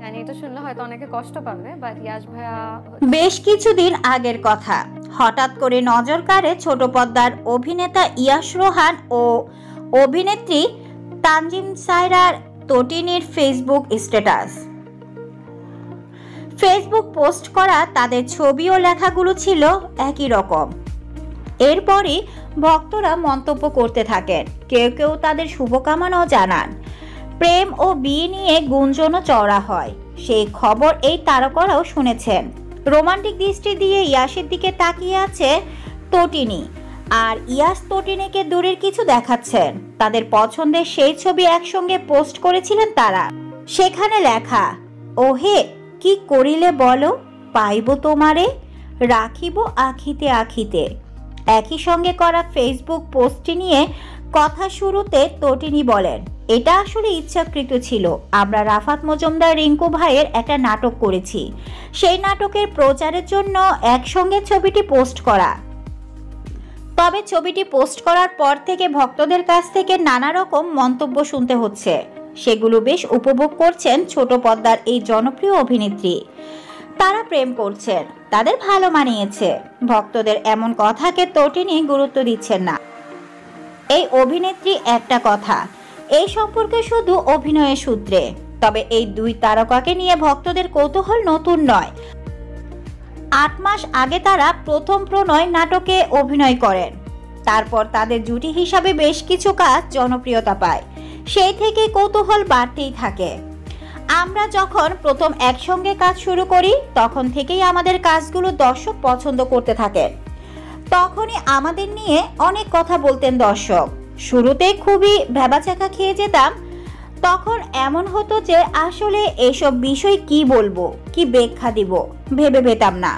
মানে এটা শুনলে হয়তো অনেকে কষ্ট পাবে, বাট ইয়াশ ভাইয়া বেশ কিছুদিন আগের কথা, হঠাৎ করে নজর কাড়ে ছোট পর্দার অভিনেতা ইয়াশ রোহান ও অভিনেত্রী তানজিম সায়রার তটিনীর ফেসবুক স্ট্যাটাস। ফেসবুক পোস্ট করা তাদের ছবি ও লেখাগুলো ছিল একই রকম। এরপরই ভক্তরা মন্তব্য করতে থাকেন, কেউ কেউ তাদের শুভকামনাও জানান। প্রেম ও বিয়ে নিয়ে গুঞ্জনও চড়া হয়, সেই খবর এই তারকারাও শুনেছেন। রোমান্টিক দৃষ্টি দিয়ে ইয়াশের দিকে তাকিয়ে আছে তটিনী, আর ইয়াশ তটিনীকে দূরের কিছু দেখাচ্ছেন। তাদের পছন্দের সেই ছবি একসঙ্গে পোস্ট করেছিলেন তারা। সেখানে লেখা, ওহে কি করিলে বলো, পাইব তোমারে, রাখিব আখিতে আখিতে। একই সঙ্গে করা ফেসবুক পোস্টটি নিয়ে কথা শুরুতে তটিনী বলেন, এটা আসলে ইচ্ছাকৃত ছিল। আমরা রাফাত মজুমদার রিঙ্কু ভাইয়ের একটা নাটক করেছি, সেই নাটকের প্রচারের জন্য একসঙ্গে ছবিটি পোস্ট করা। তবে ছবিটি পোস্ট করার পর থেকে ভক্তদের কাছ থেকে নানা রকম মন্তব্য শুনতে হচ্ছে। সেগুলো বেশ উপভোগ করছেন ছোট পর্দার এই জনপ্রিয় অভিনেত্রী। তারা প্রেম করছেন, তাদের ভালো মানিয়েছে। ভক্তদের এমন কথাকে তটিনী গুরুত্ব দিচ্ছেন না। এই অভিনেত্রী একটা কথা, এই সম্পর্কে শুধু অভিনয়ের সূত্রে। তবে এই দুই তারকাকে নিয়ে ভক্তদের কৌতূহল নতুন নয়। 8 মাস আগে তারা প্রথম প্রণয় নাটকে অভিনয় করেন। তারপর তাদের জুটি হিসাবে বেশ কিছু কাজ জনপ্রিয়তা পায়। সেই থেকে কৌতূহল বাড়তেই থাকে। আমরা যখন প্রথম একসঙ্গে কাজ শুরু করি, তখন থেকেই আমাদের কাজগুলো দর্শক পছন্দ করতে থাকেন। তখনই আমাদের নিয়ে অনেক কথা বলতেন দর্শক। শুরুতে খুবই ভেবাচাকা খেয়ে যেতাম। তখন এমন হতো যে আসলে এইসব বিষয় কি বলবো, কি ব্যাখ্যা দিব ভেবে পেতাম না,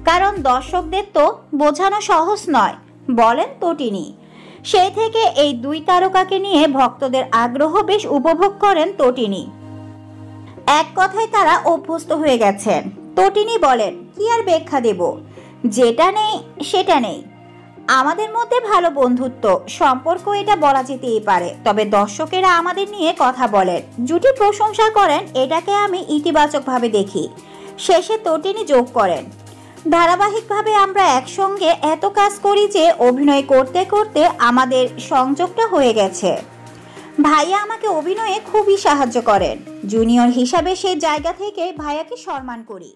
কারণ দর্শকদের তো বোঝানো সহজ নয়, বলেন তটিনী। সেই থেকে এই দুই তারকাকে নিয়ে ভক্তদের আগ্রহ বেশ উপভোগ করেন তটিনী। এক কথায় তারা অভ্যস্ত হয়ে গেছেন। তটিনী বলেন, কি আর ব্যাখ্যা দেব, যেটা নেই সেটা নেই। আমাদের মধ্যে ভালো বন্ধুত্ব সম্পর্ক, এটা বলা যেতেই পারে। তবে দর্শকেরা আমাদের নিয়ে কথা বলেন, জুটি প্রশংসা করেন, এটাকে আমি ইতিবাচকভাবে দেখি। শেষে তটিনী যোগ করেন, ধারাবাহিকভাবে আমরা একসঙ্গে এত কাজ করি যে অভিনয় করতে করতে আমাদের সংযোগটা হয়ে গেছে। ভাইয়া আমাকে অভিনয়ে খুবই সাহায্য করেন। জুনিয়র হিসাবে সেই জায়গা থেকে ভাইয়াকে সম্মান করি।